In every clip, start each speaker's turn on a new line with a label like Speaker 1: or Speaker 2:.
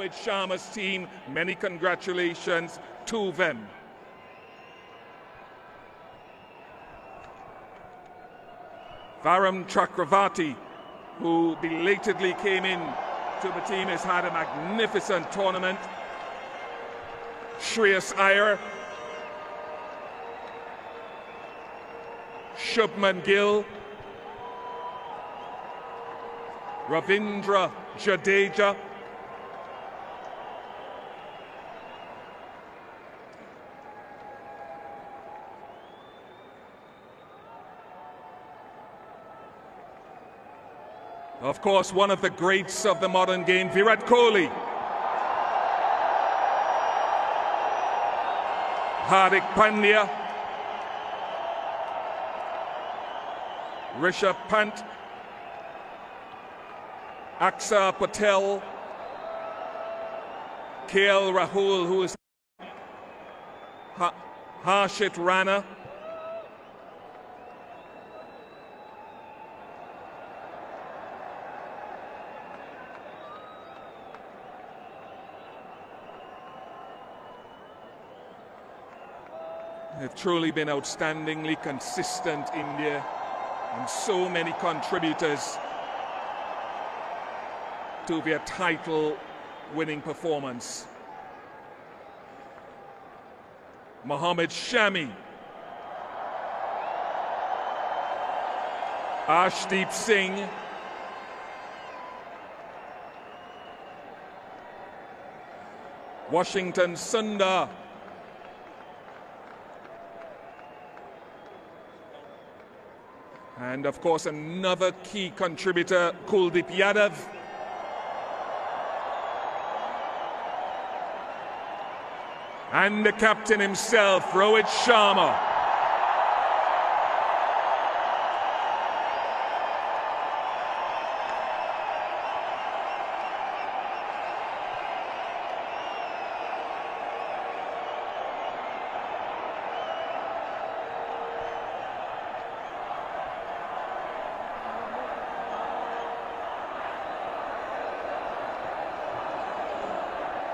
Speaker 1: Rohit Sharma's team. Many congratulations to them. Varun Chakravarti, who belatedly came in to the team, has had a magnificent tournament. Shreyas Iyer, Shubman Gill, Ravindra Jadeja, of course, one of the greats of the modern game, Virat Kohli, Hardik Pandya, Rishabh Pant, Akshar Patel, KL Rahul, who is Harshit Rana, they've truly been outstandingly consistent, India, and so many contributors to their title-winning performance. Mohammad Shami, Arshdeep Singh, Washington Sundar, and of course another key contributor, Kuldeep Yadav. And the captain himself, Rohit Sharma.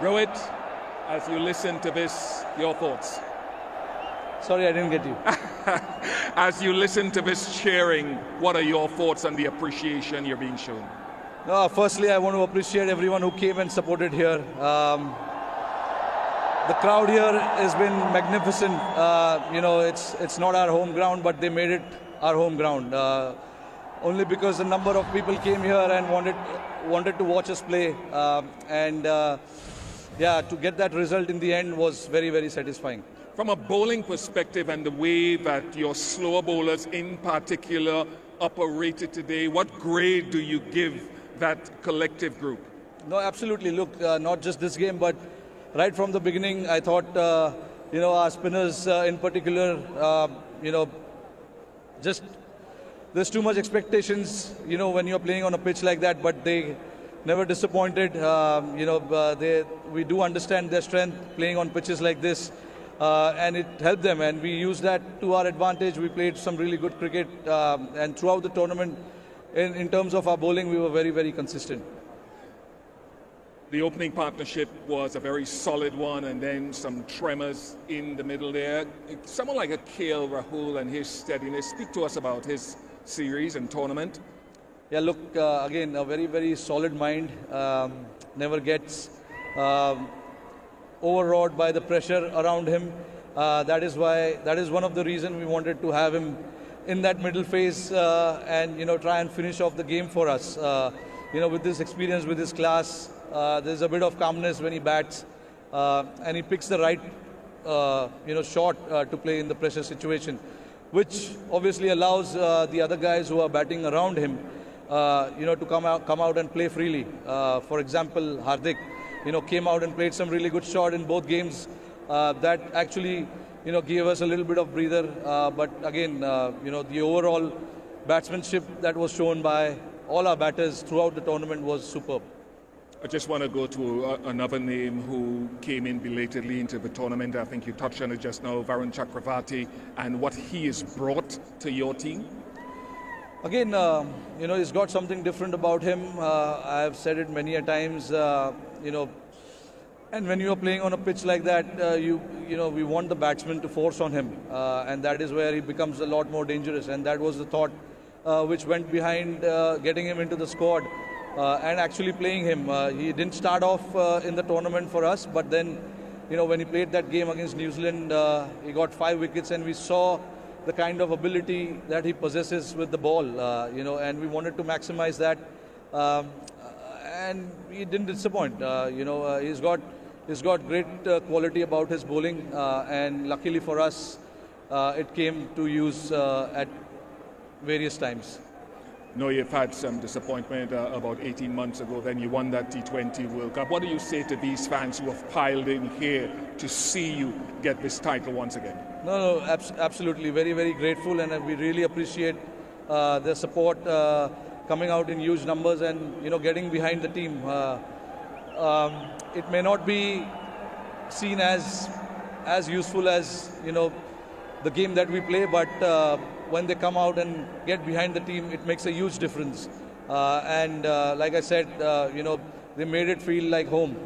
Speaker 1: Rohit, as you listen to this, your thoughts?
Speaker 2: Sorry, I didn't get you.
Speaker 1: As you listen to this cheering, what are your thoughts on the appreciation you're being shown?
Speaker 2: No, firstly, I want to appreciate everyone who came and supported here. The crowd here has been magnificent. You know, it's not our home ground, but they made it our home ground. Only because a number of people came here and wanted to watch us play. Yeah, to get that result in the end was very, very satisfying.
Speaker 1: From a bowling perspective and the way that your slower bowlers in particular operated today, what grade do you give that collective group?
Speaker 2: No, absolutely. Look, not just this game, but right from the beginning, I thought, you know, our spinners in particular, you know, just there's too much expectations, you know, when you're playing on a pitch like that, but they never disappointed. You know, we do understand their strength playing on pitches like this, and it helped them, and we used that to our advantage. We played some really good cricket, and throughout the tournament, in terms of our bowling, we were very, very consistent.
Speaker 1: The opening partnership was a very solid one, and then some tremors in the middle there. Someone like a KL Rahul and his steadiness. Speak to us about his series and tournament.
Speaker 2: Yeah, look, again, a very, very solid mind. Never gets overawed by the pressure around him. That is one of the reasons we wanted to have him in that middle phase and, you know, try and finish off the game for us. You know, with this experience, with his class, there's a bit of calmness when he bats, and he picks the right, you know, shot to play in the pressure situation, which obviously allows the other guys who are batting around him, you know, to come out and play freely. For example, Hardik, you know, came out and played some really good shot in both games. That actually, you know, gave us a little bit of breather. But again, you know, the overall batsmanship that was shown by all our batters throughout the tournament was superb.
Speaker 1: I just want to go to another name who came in belatedly into the tournament. I think you touched on it just now, Varun Chakravarti, and what he has brought to your team.
Speaker 2: Again, you know, he's got something different about him. I've said it many a times. You know, And when you are playing on a pitch like that, we want the batsman to force on him, and that is where he becomes a lot more dangerous. And that was the thought which went behind getting him into the squad and actually playing him. He didn't start off in the tournament for us, but then, when he played that game against New Zealand, he got 5 wickets, and we saw the kind of ability that he possesses with the ball, and we wanted to maximize that. And he didn't disappoint. He's got great quality about his bowling, and luckily for us, it came to use at various times.
Speaker 1: No, you've had some disappointment about 18 months ago. Then you won that T20 World Cup. What do you say to these fans who have piled in here to see you get this title once again?
Speaker 2: No, absolutely. Very, very grateful, and we really appreciate their support coming out in huge numbers and, getting behind the team. It may not be seen as useful as, the game that we play, but when they come out and get behind the team, it makes a huge difference. And like I said, they made it feel like home.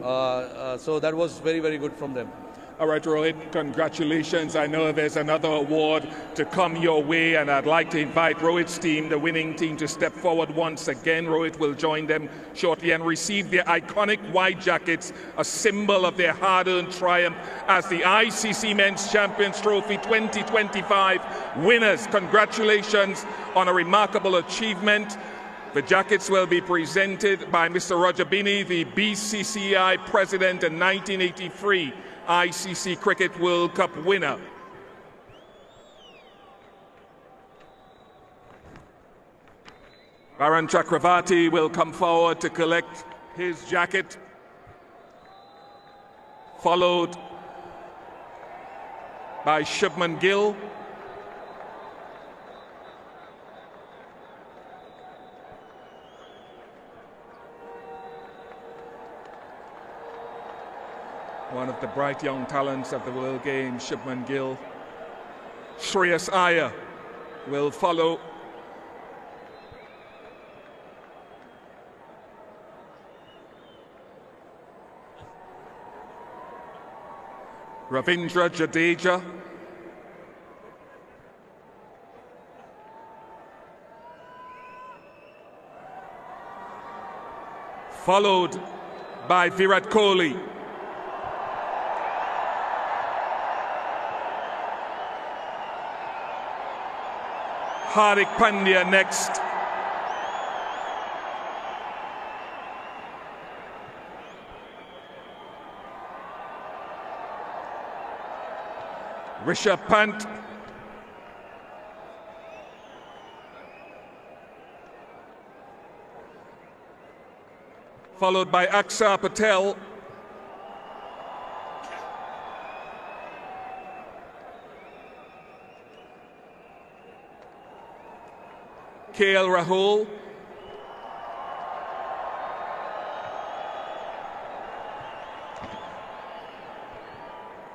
Speaker 2: So that was very, very good from them.
Speaker 1: All right, Rohit, congratulations. I know there's another award to come your way, and I'd like to invite Rohit's team, the winning team, to step forward once again. Rohit will join them shortly and receive their iconic white jackets, a symbol of their hard-earned triumph as the ICC Men's Champions Trophy 2025 winners. Congratulations on a remarkable achievement. The jackets will be presented by Mr. Roger Binney, the BCCI president and 1983 ICC Cricket World Cup winner. Varun Chakravarti will come forward to collect his jacket, followed by Shubman Gill. One of the bright young talents of the world game, Shubman Gill. Shreyas Iyer will follow. Ravindra Jadeja. Followed by Virat Kohli. Hardik Pandya next. Rishabh Pant. Followed by Akshar Patel. KL Rahul.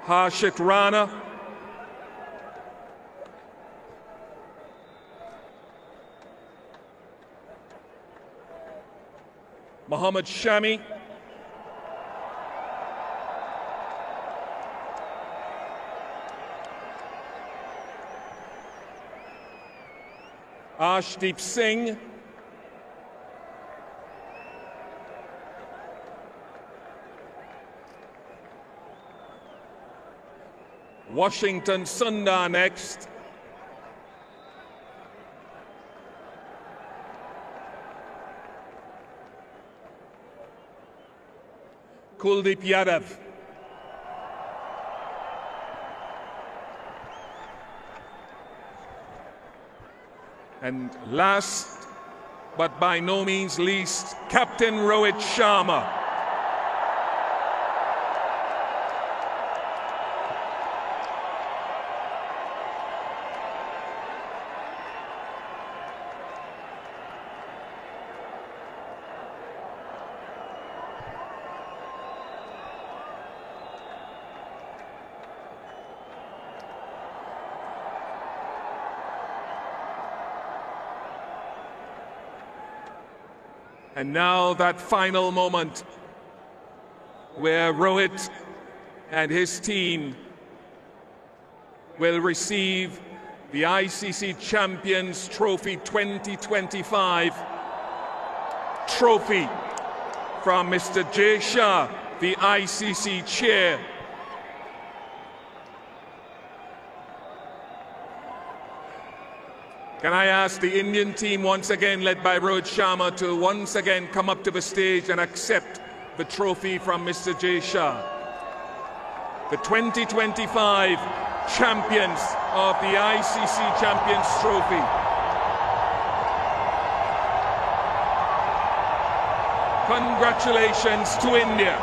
Speaker 1: Harshit Rana. Mohammad Shami. Arshdeep Singh. Washington Sundar next. Kuldeep Yadav. And last, but by no means least, Captain Rohit Sharma. And now that final moment. where Rohit and his team will receive the ICC Champions Trophy 2025 trophy from Mr. Jay Shah, the ICC chair. Can I ask the Indian team once again, led by Rohit Sharma, to once again come up to the stage and accept the trophy from Mr. Jay Shah. The 2025 champions of the ICC Champions Trophy. Congratulations to India.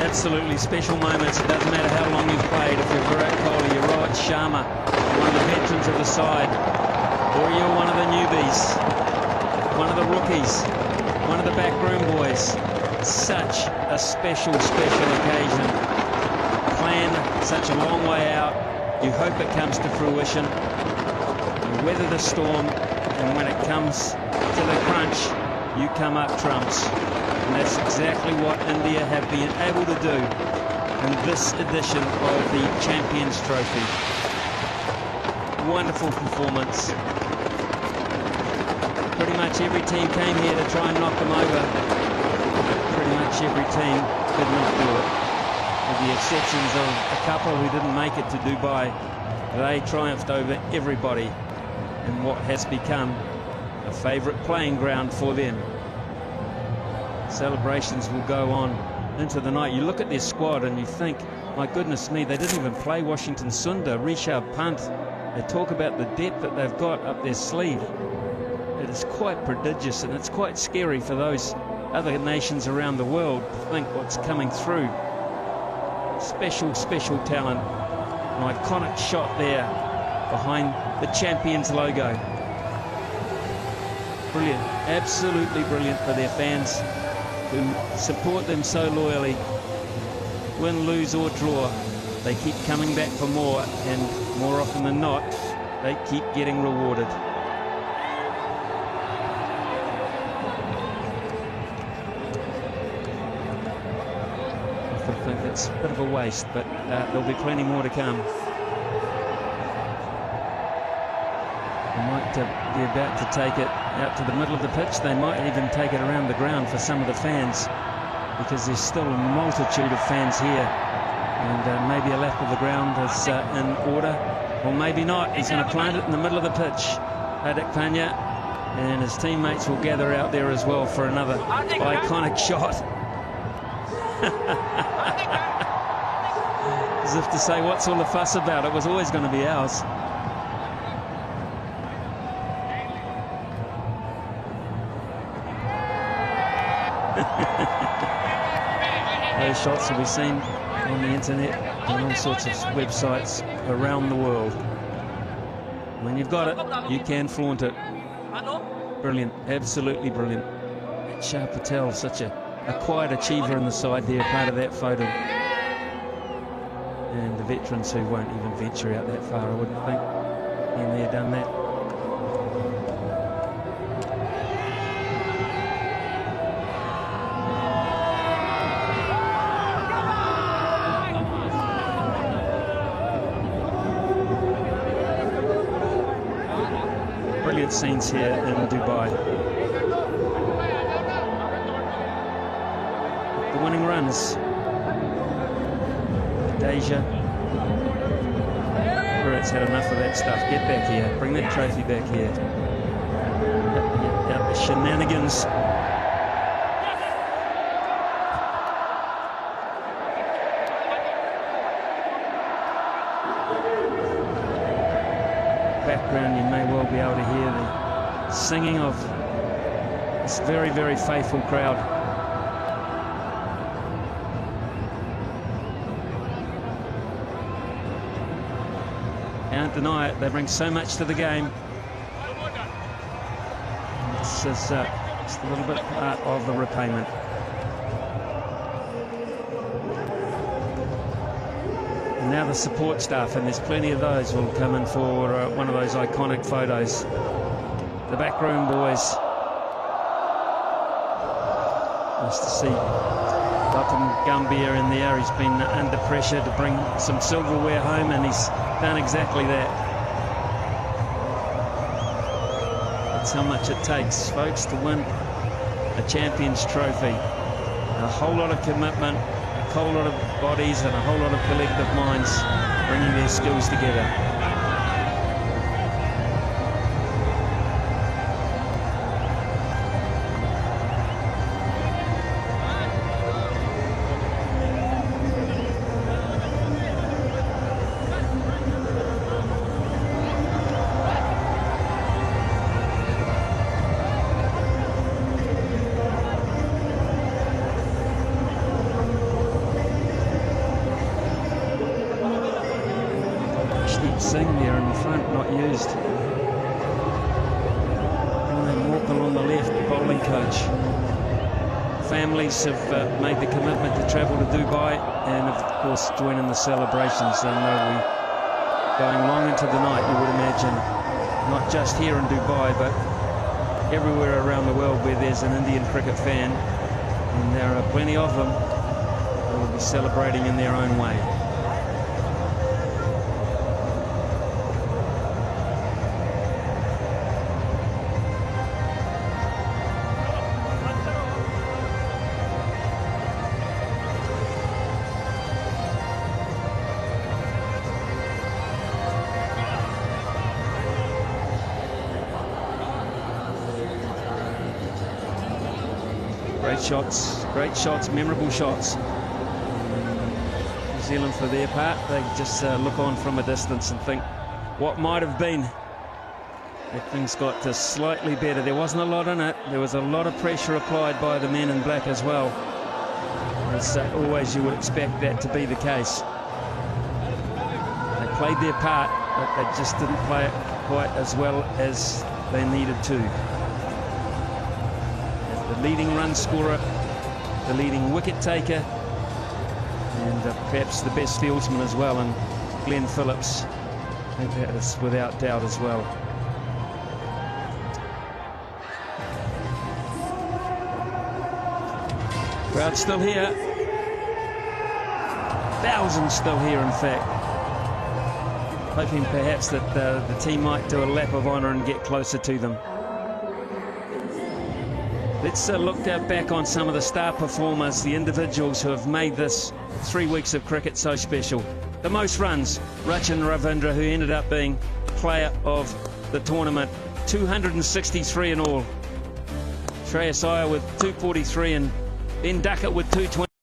Speaker 3: Absolutely special moments. It doesn't matter how long you've played. If you're Virat Kohli, you're Rohit Sharma, one of the veterans of the side, or you're one of the newbies, one of the rookies, one of the backroom boys. Such a special occasion. Planned such a long way out. You hope it comes to fruition. You weather the storm, and when it comes to the crunch, you come up trumps. And that's exactly what India have been able to do in this edition of the Champions Trophy. Wonderful performance. Pretty much every team came here to try and knock them over. Pretty much every team could not do it. With the exceptions of a couple who didn't make it to Dubai, they triumphed over everybody in what has become a favourite playing ground for them. Celebrations will go on into the night. You look at their squad and you think, my goodness me, they didn't even play Washington Sundar, Rishabh Pant. They talk about the depth that they've got up their sleeve. It is quite prodigious, and it's quite scary for those other nations around the world to think what's coming through. Special talent. An iconic shot there behind the Champions logo. Brilliant, absolutely brilliant for their fans who support them so loyally. Win, lose or draw, they keep coming back for more, and more often than not, they keep getting rewarded. I think that's a bit of a waste, but there'll be plenty more to come. They might be about to take it out to the middle of the pitch. They might even take it around the ground for some of the fans, because there's still a multitude of fans here, and maybe a lap of the ground is in order, or maybe not. He's going to plant it in the middle of the pitch, Hardik Pandya, and his teammates will gather out there as well for another iconic shot. As if to say, what's all the fuss about? It was always going to be ours. Those shots will be seen on the internet and all sorts of websites around the world. When you've got it, you can flaunt it. Brilliant, absolutely brilliant. Shah Patel, such a quiet achiever in the side there, part of that photo. And the veterans who won't even venture out that far, I wouldn't think. Been there, done that. Brilliant scenes here in Dubai. The winning runs. Deja. Virat's had enough of that stuff. Get back here. Bring that trophy back here. Yep, the shenanigans. background you may well be able to hear the singing of this very, very faithful crowd. Can't deny it, they bring so much to the game. This is just a little bit part of the repayment. And now the support staff, and there's plenty of those, will come in for one of those iconic photos. The backroom boys. Nice to see Malcolm Gambier in there. He's been under pressure to bring some silverware home, and he's done exactly that. That's how much it takes, folks, to win a Champions Trophy. A whole lot of commitment, a whole lot of bodies, and a whole lot of collective minds bringing their skills together. Sing there in the front, not used. Brian Walker on the left, the bowling coach. Families have made the commitment to travel to Dubai and of course join in the celebrations, and they'll be going long into the night, you would imagine, not just here in Dubai but everywhere around the world where there's an Indian cricket fan, and there are plenty of them who will be celebrating in their own way. Great shots, memorable shots. New Zealand, for their part, they just look on from a distance and think what might have been. If things got slightly better. There wasn't a lot in it. There was a lot of pressure applied by the men in black as well. As always, you would expect that to be the case. They played their part, but they just didn't play it quite as well as they needed to. The leading run scorer, the leading wicket taker, and perhaps the best fieldsman as well, and Glenn Phillips, I think that is without doubt as well. Crowd still here. Thousands still here, in fact. Hoping perhaps that the team might do a lap of honour and get closer to them. Let's look back on some of the star performers, the individuals who have made this 3 weeks of cricket so special. The most runs, Rachin Ravindra, who ended up being player of the tournament. 263 in all. Shreyas Iyer with 243 and Ben Duckett with 220.